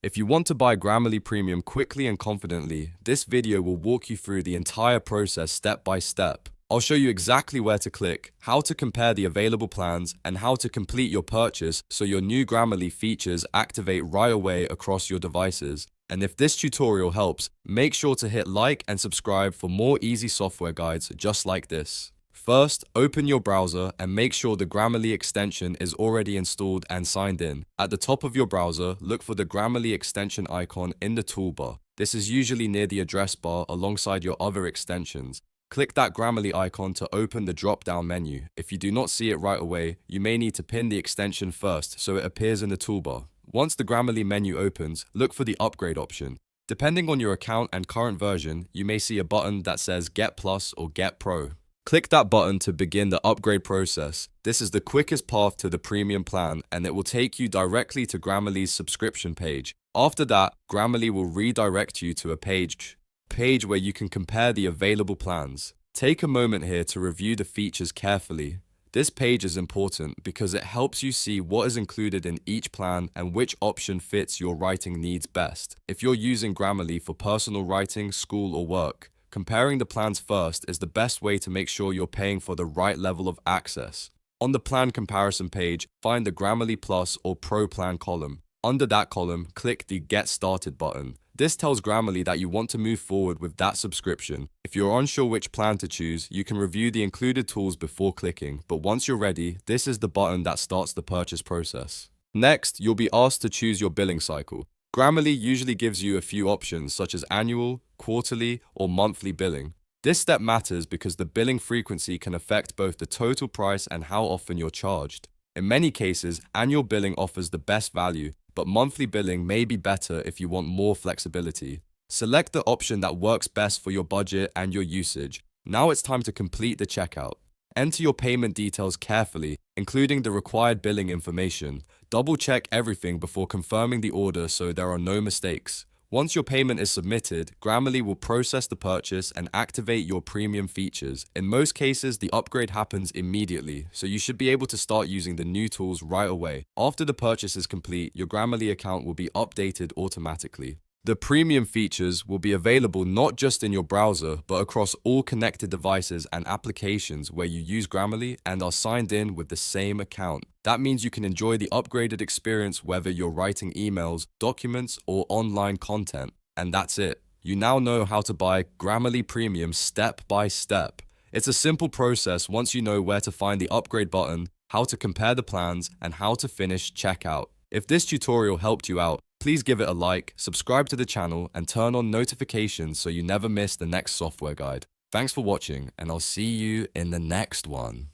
If you want to buy Grammarly Premium quickly and confidently, this video will walk you through the entire process step by step. I'll show you exactly where to click, how to compare the available plans, and how to complete your purchase so your new Grammarly features activate right away across your devices. And if this tutorial helps, make sure to hit like and subscribe for more easy software guides just like this. First, open your browser and make sure the Grammarly extension is already installed and signed in. At the top of your browser, look for the Grammarly extension icon in the toolbar. This is usually near the address bar alongside your other extensions. Click that Grammarly icon to open the drop-down menu. If you do not see it right away, you may need to pin the extension first so it appears in the toolbar. Once the Grammarly menu opens, look for the upgrade option. Depending on your account and current version, you may see a button that says Get Plus or Get Pro. Click that button to begin the upgrade process. This is the quickest path to the premium plan, and it will take you directly to Grammarly's subscription page. After that, Grammarly will redirect you to a page where you can compare the available plans. Take a moment here to review the features carefully. This page is important because it helps you see what is included in each plan and which option fits your writing needs best. If you're using Grammarly for personal writing, school, or work, comparing the plans first is the best way to make sure you're paying for the right level of access. On the plan comparison page, find the Grammarly Plus or Pro plan column. Under that column, click the Get Started button. This tells Grammarly that you want to move forward with that subscription. If you're unsure which plan to choose, you can review the included tools before clicking, but once you're ready, this is the button that starts the purchase process. Next, you'll be asked to choose your billing cycle. Grammarly usually gives you a few options such as annual, quarterly, or monthly billing. This step matters because the billing frequency can affect both the total price and how often you're charged. In many cases, annual billing offers the best value, but monthly billing may be better if you want more flexibility. Select the option that works best for your budget and your usage. Now it's time to complete the checkout. Enter your payment details carefully, including the required billing information. Double-check everything before confirming the order so there are no mistakes. Once your payment is submitted, Grammarly will process the purchase and activate your premium features. In most cases, the upgrade happens immediately, so you should be able to start using the new tools right away. After the purchase is complete, your Grammarly account will be updated automatically. The premium features will be available not just in your browser, but across all connected devices and applications where you use Grammarly and are signed in with the same account. That means you can enjoy the upgraded experience whether you're writing emails, documents, or online content. And that's it. You now know how to buy Grammarly Premium step by step. It's a simple process once you know where to find the upgrade button, how to compare the plans, and how to finish checkout. If this tutorial helped you out, please give it a like, subscribe to the channel, and turn on notifications so you never miss the next software guide. Thanks for watching, and I'll see you in the next one.